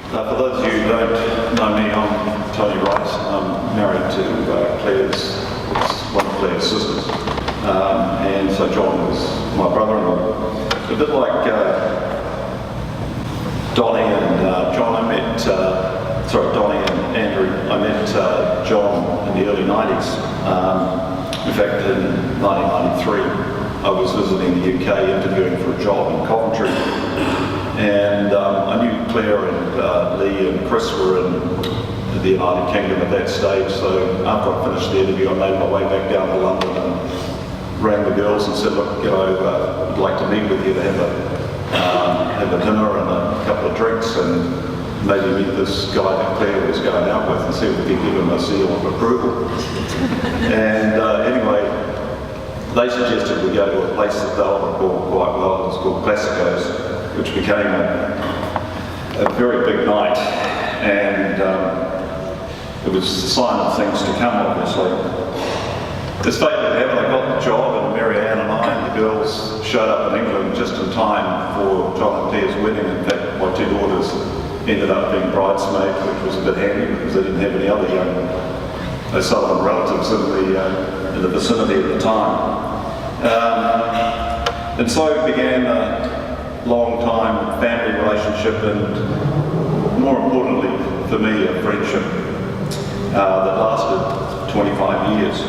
For those of you who don't know me, I'm Tony Rice. I'm married to Claire's, one of Claire's sisters. And so John was my brother-in-law. A bit like Donnie and John, I met, Donnie and Andrew, I met John in the early 90s. In fact, in 1993, I was visiting the UK interviewing for a job in Coventry. And I knew Claire and Lee and Chris were in the United Kingdom at that stage, so after I finished the interview I made my way back down to London and rang the girls and said, look, I'd like to meet with you to have a dinner and a couple of drinks and maybe meet this guy that Claire was going out with and see if we could give him a seal of approval. And anyway, they suggested we go to a place that they'll recall quite well. It was called Classicos, which became a very big night, and it was a sign of things to come, obviously. As fate would have it, I got the job, and Marianne and I and the girls showed up in England just in time for John and Claire's wedding. In fact, my two daughters ended up being bridesmaids, which was a bit handy because they didn't have any other young Southern relatives in the vicinity at the time. And so began long-time family relationship and, more importantly for me, a friendship that lasted 25 years.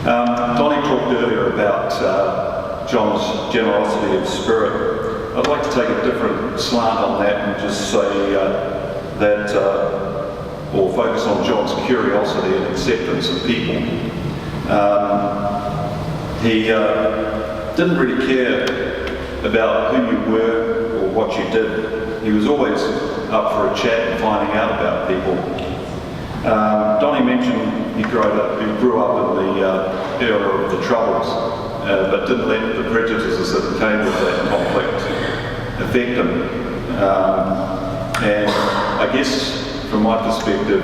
Donnie talked earlier about John's generosity of spirit. I'd like to take a different slant on that and just say or focus on John's curiosity and acceptance of people. He didn't really care about who you were or what you did. He was always up for a chat and finding out about people. Donnie mentioned he grew up in the era of the Troubles, but didn't let the prejudices that came with that conflict affect him. And I guess from my perspective,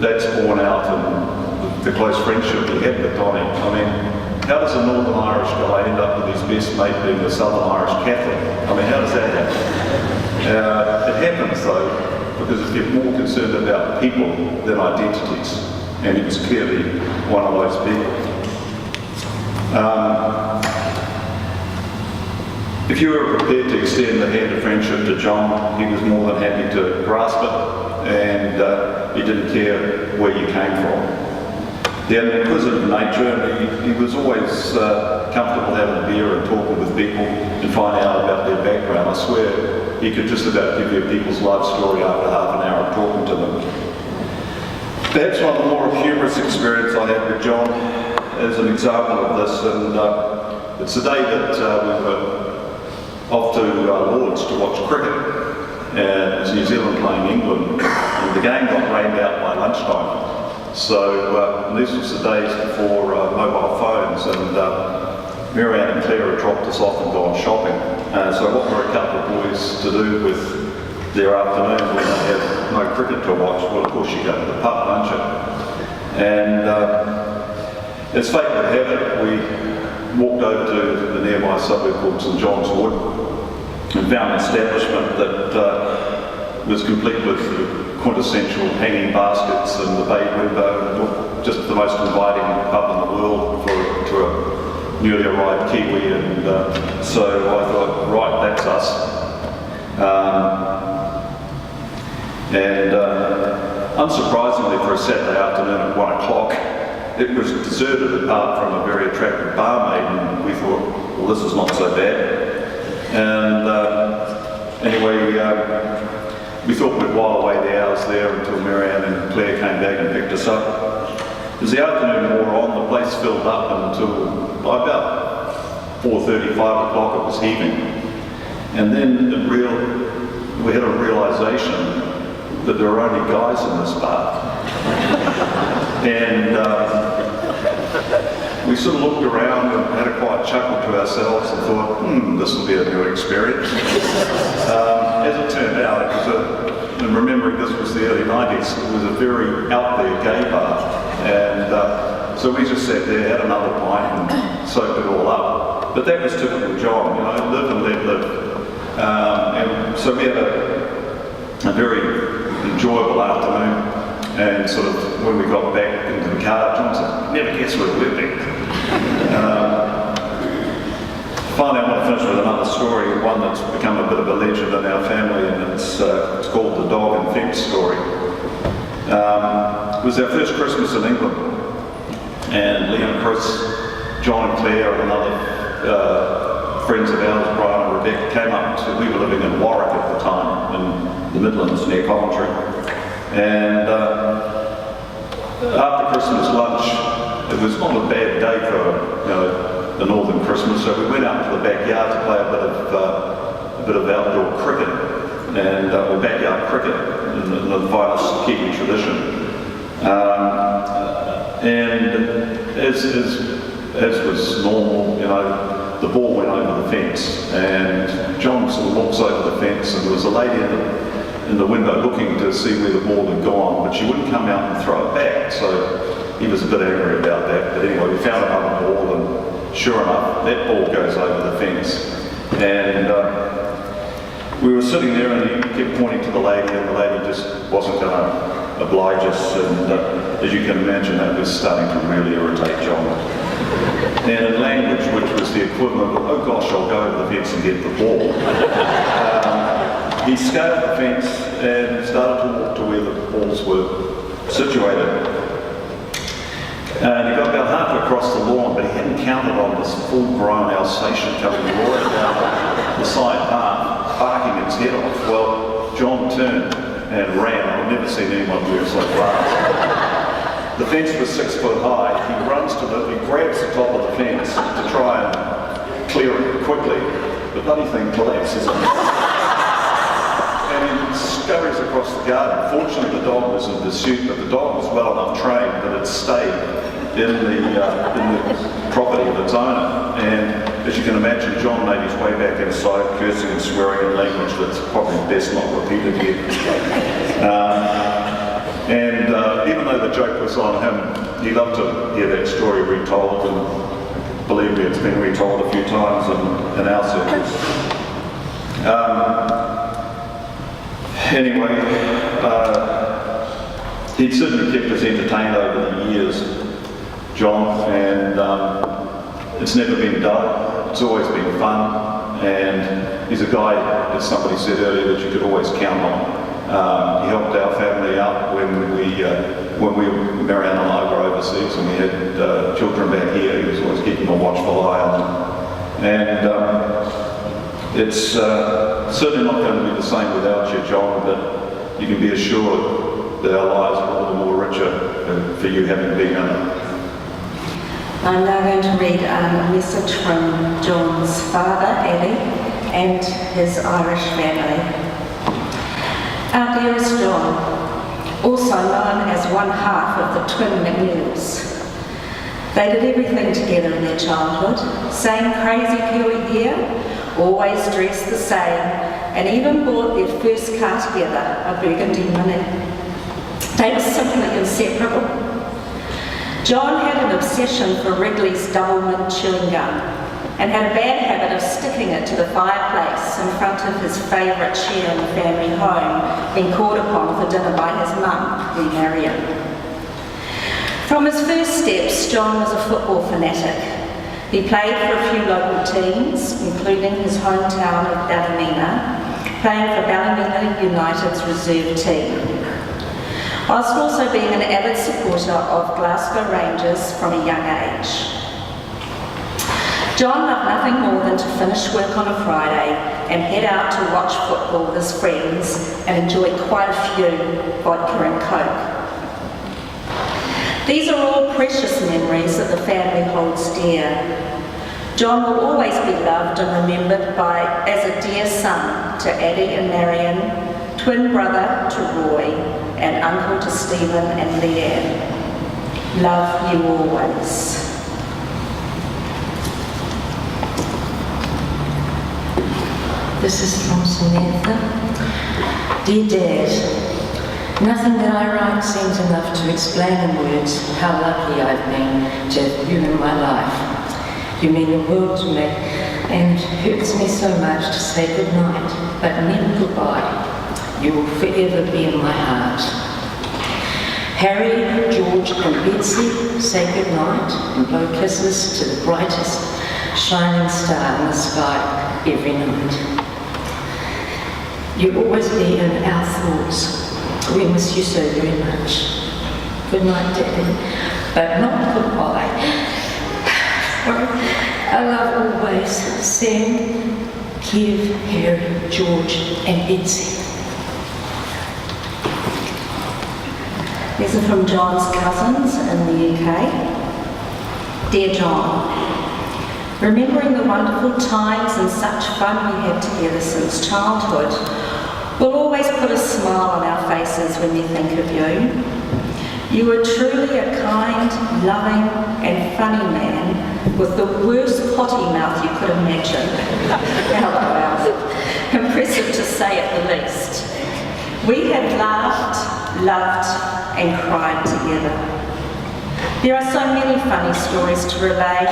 that's borne out in the close friendship he had with Donnie. I mean, how does a Northern Irish guy end up with his best mate being a Southern Irish Catholic? I mean, how does that happen? It happens though, because if you're more concerned about people than identities, and he was clearly one of those people. If you were prepared to extend the hand of friendship to John, he was more than happy to grasp it, and he didn't care where you came from. He had an inquisitive nature, and he was always comfortable having a beer and talking with people and finding out about their background. I swear he could just about give you people's life story after half an hour of talking to them. Perhaps one of the more humorous experiences I had with John is an example of this, and it's the day that we were off to Lord's to watch cricket. It was New Zealand playing England, and the game got rained out by lunchtime. So this was the days before mobile phones, and Marianne and Claire had dropped us off and gone shopping. So what were a couple of boys to do with their afternoon when they had no cricket to watch? Well, of course you go to the pub, don't you? And as fate would have it, we walked over to the nearby suburb called St John's Wood and found an establishment that was complete with quintessential hanging baskets and the bay window, and just the most inviting pub in the world to a newly arrived Kiwi. And so I thought, right, that's us. Unsurprisingly, for a Saturday afternoon at 1 o'clock, it was deserted apart from a very attractive barmaid, and we thought, well, this is not so bad. And anyway, we thought we'd while away the hours there until Marianne and Claire came back and picked us up. As the afternoon wore on, the place filled up until by about 4:30, 5 o'clock it was heaving. And then we had a realisation that there were only guys in this bar. And we sort of looked around and had a quiet chuckle to ourselves and thought, this will be a new experience. As it turned out, it was and remembering this was the early 90s, it was a very out there gay bar. And so we just sat there, had another pint and soaked it all up. But that was typical John, live and let live. And so we had a very enjoyable afternoon. And sort of when we got back into the car, John said, "Never guess where we've been." Finally, I want to finish with another story, one that's become a bit of a legend in our family, and it's called the dog and fence story. It was our first Christmas in England, and Liam, Chris, John and Claire and other friends of ours, Brian and Rebecca, came up to, we were living in Warwick at the time, in the Midlands near Coventry. And after Christmas lunch, it was not a bad day for the Northern Christmas, so we went out to the backyard to play a bit of outdoor cricket, and or backyard cricket in the finest Kiwi tradition. And as was normal, the ball went over the fence, and John sort of walks over the fence, and there was a lady in the window looking to see where the ball had gone, but she wouldn't come out and throw it back, so he was a bit angry about that. But anyway, we found another ball, and sure enough, that ball goes over the fence. And we were sitting there, and he kept pointing to the lady, and the lady just wasn't going to oblige us, and as you can imagine, that was starting to really irritate John. And in language which was the equivalent of, "Oh gosh, I'll go over the fence and get the ball," he scaled the fence and started to walk to where the balls were situated. And he got about halfway across the lawn, but he hadn't counted on this full-grown Alsatian coming roaring down the side path, barking its head off. Well, John turned and ran. I've never seen anyone move so fast. The fence was 6 foot high. He runs to he grabs the top of the fence to try and clear it quickly. The bloody thing collapses. And he scurries across the garden. Fortunately, the dog was in pursuit, but the dog was well enough trained that it stayed in the property of its owner. And as you can imagine, John made his way back inside, cursing and swearing in language that's probably best not repeated here. Even though the joke was on him, he loved to hear that story retold, and believe me, it's been retold a few times in our circles. Anyway, he'd certainly kept us entertained over the years, John, and it's never been dull. It's always been fun, and he's a guy, as somebody said earlier, that you could always count on. He helped our family out when Marianne and I were overseas, and we had children back here. He was always keeping a watchful eye on them, and it's certainly not going to be the same without you, John, but you can be assured that our lives are all the more richer for you having been in it. I'm now going to read a message from John's father, Eddie, and his Irish family. Our dearest John, also known as one half of the twin McNeils. They did everything together in their childhood, same crazy curly hair, always dressed the same, and even bought their first car together, a burgundy Mini. They were simply inseparable. John had an obsession for Wrigley's double mint chewing gum, and had a bad habit of sticking it to the fireplace in front of his favourite chair in the family home, being called upon for dinner by his mum, Marianne. From his first steps, John was a football fanatic. He played for a few local teams, including his hometown of Ballymena, playing for Ballymena United's reserve team, whilst also being an avid supporter of Glasgow Rangers from a young age. John loved nothing more than to finish work on a Friday and head out to watch football with his friends and enjoy quite a few vodka and coke. These are all precious memories that the family holds dear. John will always be loved and remembered as a dear son to Addie and Marianne, twin brother to Roy, and uncle to Stephen and Leanne. Love you always. This is from Samantha. Dear Dad, nothing that I write seems enough to explain in words how lucky I've been to have you in my life. You mean the world to me, and it hurts me so much to say good night, but never goodbye. You will forever be in my heart. Harry, George and Betsy say goodnight and blow kisses to the brightest shining star in the sky every night. You'll always be in our thoughts. We miss you so very much. Good night, Daddy, but not goodbye. I love always Sam, Kev, Harry, George and Betsy. These are from John's cousins in the UK. Dear John, remembering the wonderful times and such fun we had together since childhood will always put a smile on our faces when we think of you. You were truly a kind, loving and funny man with the worst potty mouth you could imagine. LOL. Impressive to say at the least. We have laughed, loved and cried together. There are so many funny stories to relay,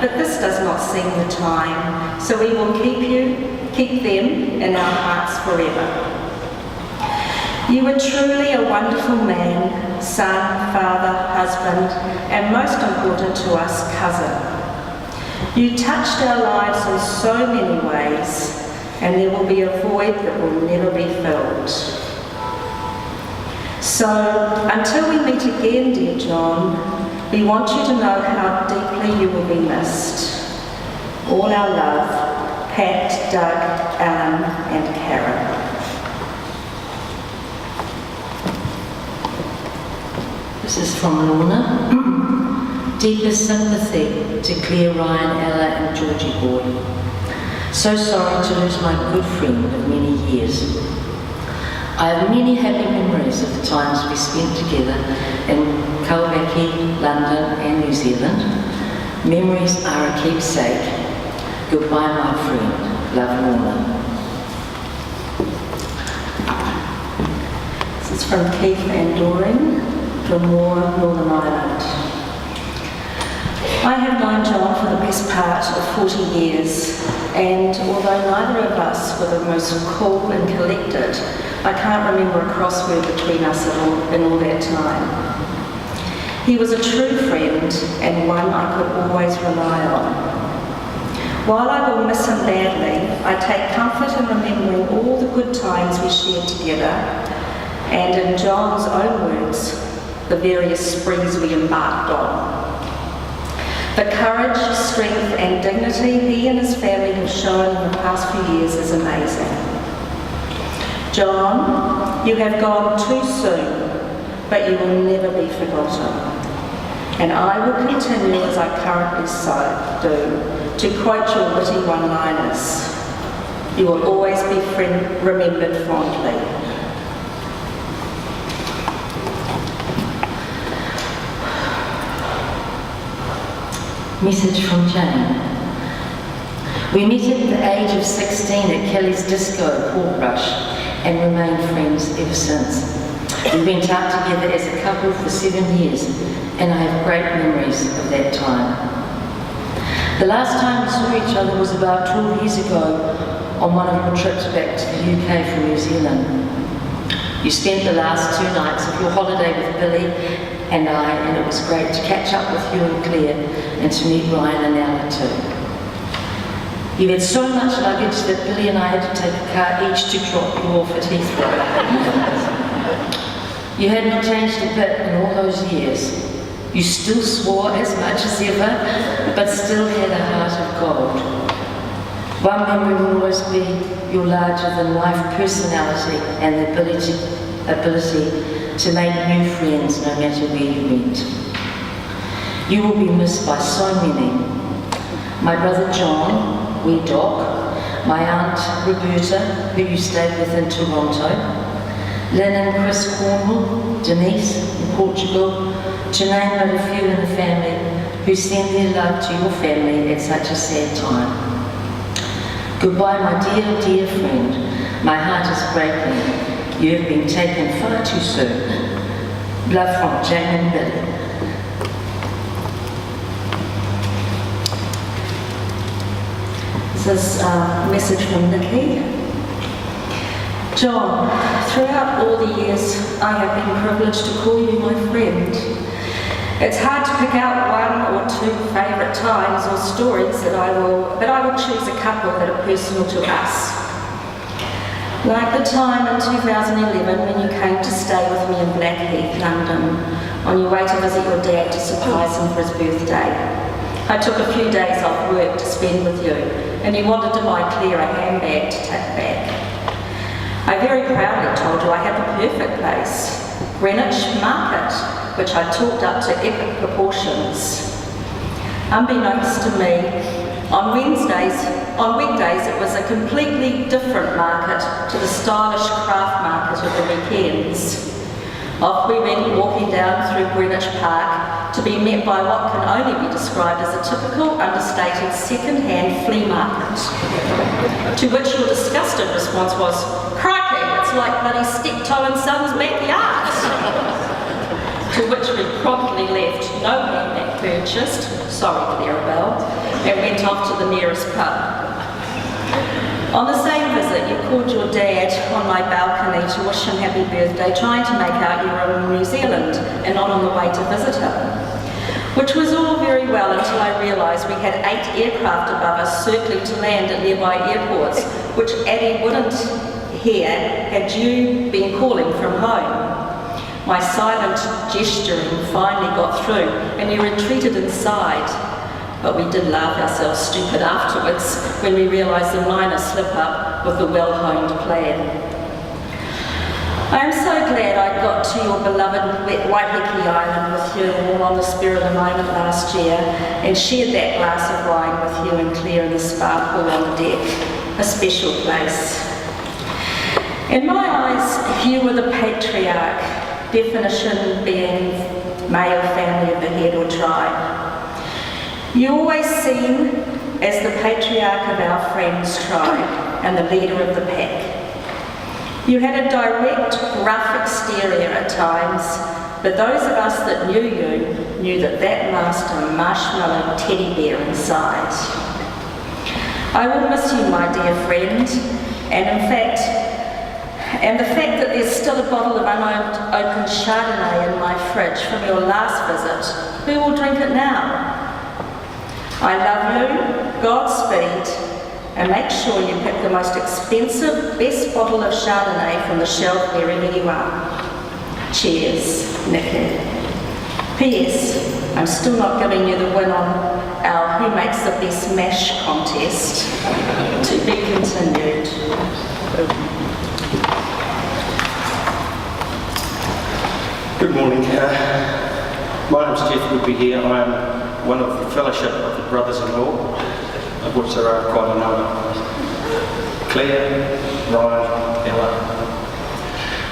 but this does not seem the time, so we will keep them in our hearts forever. You were truly a wonderful man, son, father, husband, and most important to us, cousin. You touched our lives in so many ways, and there will be a void that will never be filled. So, until we meet again, dear John, we want you to know how deeply you will be missed. All our love, Pat, Doug, Alan, and Karen. This is from Lorna. Deepest sympathy to Claire, Ryan, Ella and Georgie boy. So sorry to lose my good friend of many years. I have many happy memories of the times we spent together in Kauwaki, London and New Zealand. Memories are a keepsake. Goodbye, my friend. Love, Lorna. This is from Keith and Doreen from Moore, Northern Ireland. I have known John for the best part of 40 years, and although neither of us were the most cool and collected, I can't remember a crossword between us in all that time. He was a true friend and one I could always rely on. While I will miss him badly, I take comfort in remembering all the good times we shared together, and in John's own words, the various sprees we embarked on. The courage, strength and dignity he and his family have shown in the past few years is amazing. John, you have gone too soon, but you will never be forgotten. And I will continue as I currently do, to quote your witty one-liners. You will always be remembered fondly. Message from Jane. We met at the age of 16 at Kelly's Disco, Portrush, and remained friends ever since. We went out together as a couple for 7 years, and I have great memories of that time. The last time we saw each other was about 12 years ago on one of your trips back to the UK from New Zealand. You spent the last 2 nights of your holiday with Billy and I, and it was great to catch up with you and Claire and to meet Ryan and Ella too. You had so much luggage that Billy and I had to take a car each to drop you off at Heathrow. You hadn't changed a bit in all those years. You still swore as much as ever, but still had a heart of gold. One memory will always be your larger-than-life personality and the ability to make new friends no matter where you went. You will be missed by so many. My brother John, wee Doc, my aunt Roberta, who you stayed with in Toronto, Lynn and Chris Cornwall, Denise in Portugal, to name but a few in the family who send their love to your family at such a sad time. Goodbye, my dear, dear friend. My heart is breaking. You have been taken far too soon. Love from Jane and Billy. This is a message from Nikki. John, throughout all the years I have been privileged to call you my friend. It's hard to pick out one or two favourite times or stories but I will choose a couple that are personal to us. Like the time in 2011 when you came to stay with me in Blackheath, London, on your way to visit your dad to surprise him for his birthday. I took a few days off work to spend with you, and you wanted to buy Claire a handbag to take back. I very proudly told you I had the perfect place, Greenwich Market, which I talked up to epic proportions. Unbeknownst to me, on weekdays it was a completely different market to the stylish craft market of the weekends. Off we went walking down through Greenwich Park to be met by what can only be described as a typical, understated, second-hand flea market. To which your disgusted response was, "Crikey, it's like bloody Steptoe and Son's backyard." To which we promptly left, no handbag purchased, sorry Clarabelle, and went off to the nearest pub. On the same visit, you called your dad on my balcony to wish him happy birthday, trying to make out you were in New Zealand and not on the way to visit him. Which was all very well until I realised we had 8 aircraft above us circling to land at nearby airports, which Addie wouldn't hear had you been calling from home. My silent gesturing finally got through and you retreated inside. But we did laugh ourselves stupid afterwards when we realised the minor slip-up with the well-honed plan. I am so glad I got to your beloved Waiheke Island with you all on the spur of the moment last year and shared that glass of wine with you and Claire in the spa pool on the deck, a special place. In my eyes, you were the patriarch, definition being male family of the head or tribe. You always seen as the patriarch of our friends' tribe and the leader of the pack. You had a direct, rough exterior at times, but those of us that knew you knew that masked a marshmallow teddy bear inside. I will miss you, my dear friend, and the fact that there's still a bottle of unopened Chardonnay in my fridge from your last visit, who will drink it now? I love you, Godspeed, and make sure you pick the most expensive, best bottle of Chardonnay from the shelf wherever you are. Cheers, Nikki. P.S. I'm still not giving you the win on our Who Makes the Best Mash contest. To be continued. Good morning. My name's Jeff Woodby here. I am one of the fellowship of the brothers-in-law, of which there are quite a number. Claire, Ryan, Ella.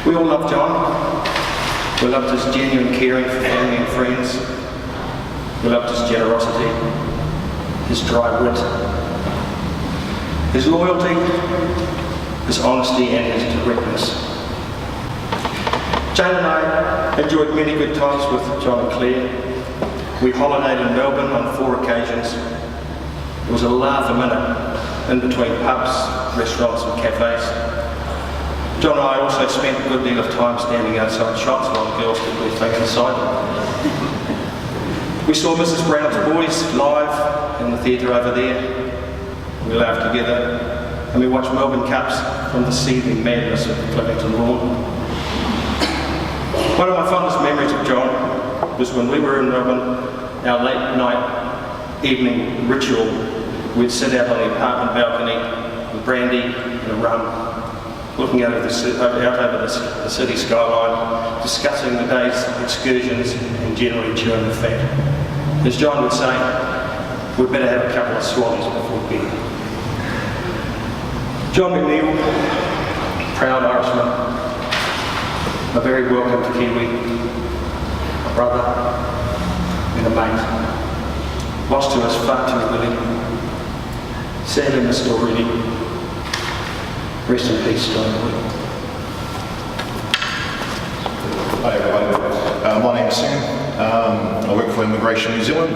We all love John. We loved his genuine caring for family and friends. We loved his generosity, his dry wit, his loyalty, his honesty and his directness. Jane and I enjoyed many good times with John and Claire. We holidayed in Melbourne on 4 occasions. It was a laugh a minute in between pubs, restaurants and cafes. John and I also spent a good deal of time standing outside shops while the girls did their thing inside. We saw Mrs. Brown's Boys live in the theatre over there. We laughed together and we watched Melbourne Cups from the seething madness of the Clippington lawn. One of my fondest memories of John was when we were in Melbourne, our late night evening ritual. We'd sit out on the apartment balcony with brandy and a rum, looking out over the city skyline, discussing the day's excursions and generally chewing the fat. As John would say, we'd better have a couple of swallows before bed. John McNeil, proud Irishman, a very welcome Kiwi, a brother and a mate, lost to us far too early, sadly missed already. Rest in peace, John. Hi everyone, my name's Sam. I work for Immigration New Zealand.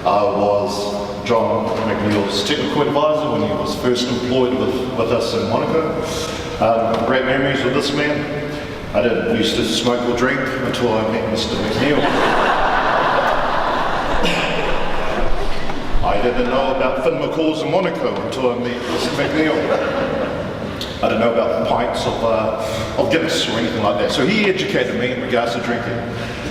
I was John McNeil's technical advisor when he was first employed with us in Monaco. Great memories with this man. I didn't used to smoke or drink until I met Mr. McNeil. I didn't know about Finn McCall's in Monaco until I met Mr. McNeil. I don't know about pints of Guinness or anything like that. So he educated me in regards to drinking.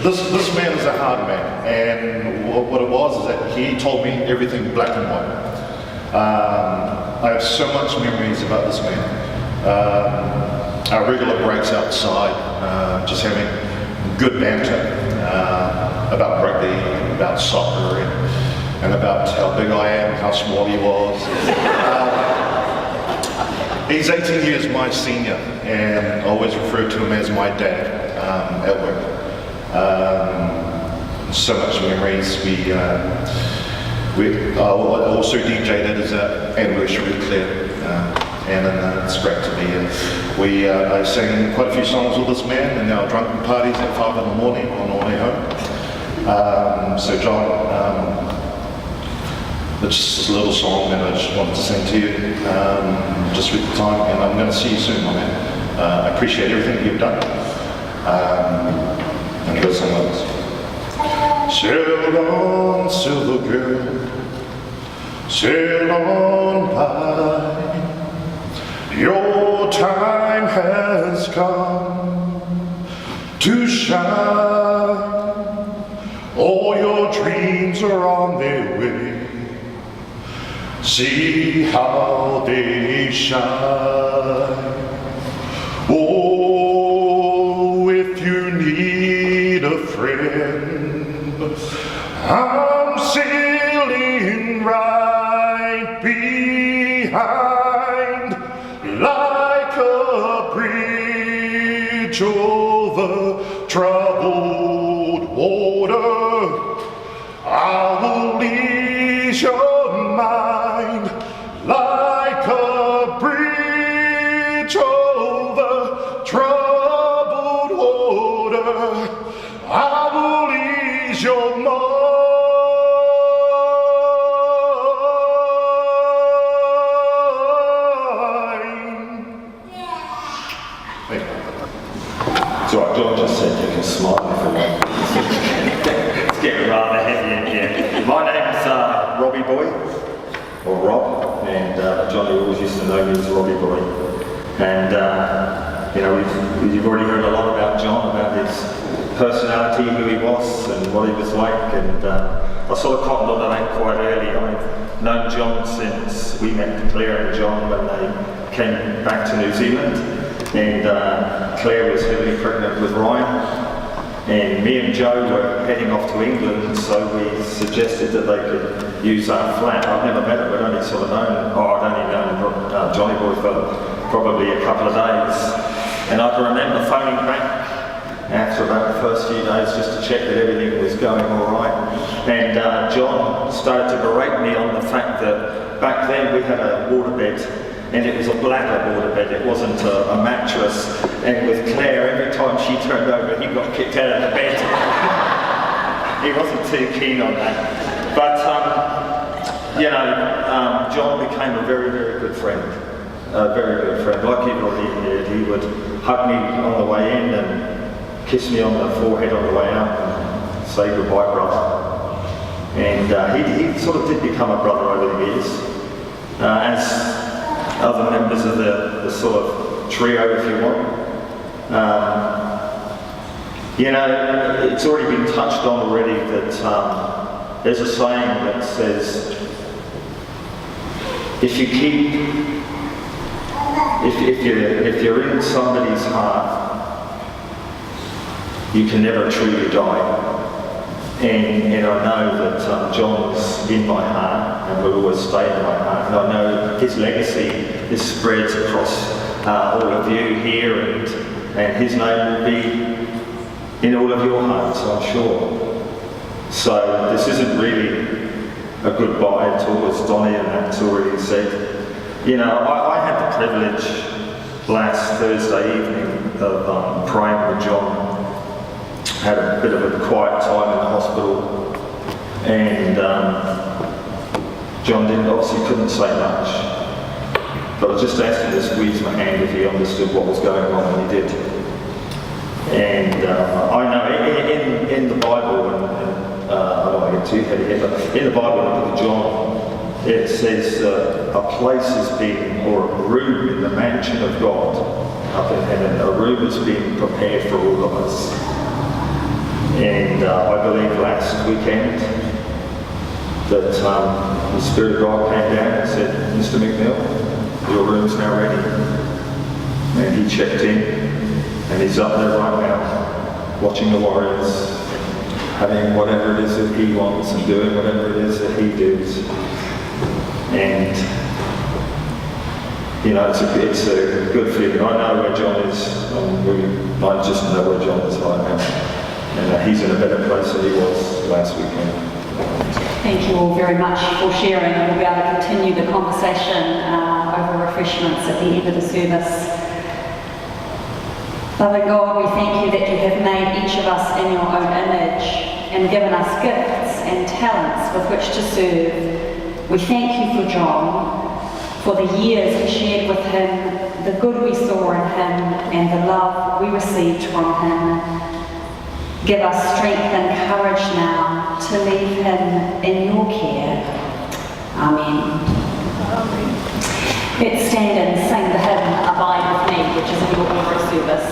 This man is a hard man, and what it was is that he told me everything black and white. I have so much memories about this man. Our regular breaks outside, just having good banter about rugby, about soccer, and about how big I am, how small he was. He's 18 years my senior, and I always refer to him as my dad at work. So much memories. I also DJ'd at his anniversary Claire, and it's great to be here. I sang quite a few songs with this man in our drunken parties at 5 in the morning on our way home. So John, it's just a little song that I just wanted to sing to you, just with the time, and I'm going to see you soon, my man. I appreciate everything you've done. And here's some of this. Sail on, silver girl, sail on by. Your time has come to shine. All your dreams are on their way. See how they shine. Oh, if you need a friend, I'm sailing right behind, like a bridge over troubled water. I will ease your mind like a bridge over troubled water. I will ease your mind. Thank you. It's all right, John just said you can smile if you want. It's getting rather heavy in here. My name's Robbie Boy, or Rob, and Johnny always used to know me as Robbie Boy. And you've already heard a lot about John, about his personality, who he was, and what he was like. And I sort of cottoned on to that quite early. I've known John since we met Claire and John when they came back to New Zealand. And Claire was heavily pregnant with Ryan. And me and Joe were heading off to England, so we suggested that they could use our flat. I've never met him, I'd only sort of known, I'd only known Johnny Boy for probably a couple of days. And I can remember phoning back after about the first few days just to check that everything was going all right. And John started to berate me on the fact that back then we had a waterbed, and it was a bladder waterbed, it wasn't a mattress. And with Claire, every time she turned over, he got kicked out of the bed. He wasn't too keen on that. But, John became a very, very good friend. A very good friend. Like you've already heard, he would hug me on the way in and kiss me on the forehead on the way out and say goodbye, brother. And he sort of did become a brother over the years. As other members of the sort of trio, if you want. It's already been touched on already that there's a saying that says, if you're in somebody's heart, you can never truly die. And I know that John's in my heart and will always stay in my heart. And I know his legacy spreads across all of you here, and his name will be in all of your hearts, I'm sure. So this isn't really a goodbye at all, as Donnie and Matt's already said. I had the privilege last Thursday evening of praying with John. Had a bit of a quiet time in the hospital, and John obviously couldn't say much, But I just asked him to squeeze my hand if he understood what was going on, and he did. And I know in the Bible, I don't want to get too heavy here, but in the Bible, in the book of John, it says a place has been, or a room in the mansion of God up in heaven, a room has been prepared for all of us. And I believe last weekend that the Spirit of God came down and said, Mr. McNeil, your room's now ready. And he checked in, and he's up there right now, watching the Warriors, having whatever it is that he wants and doing whatever it is that he does. And, you know, it's a good feeling. I know where John is, I just know where John is right now. And he's in a better place than he was last weekend. Thank you all very much for sharing, and we'll be able to continue the conversation over refreshments at the end of the service. Loving God, we thank you that you have made each of us in your own image and given us gifts and talents with which to serve. We thank you for John, for the years we shared with him, the good we saw in him, and the love we received from him. Give us strength and courage now to leave him in your care. Amen. Let's stand and sing the hymn, Abide With Me, which is in your order of service.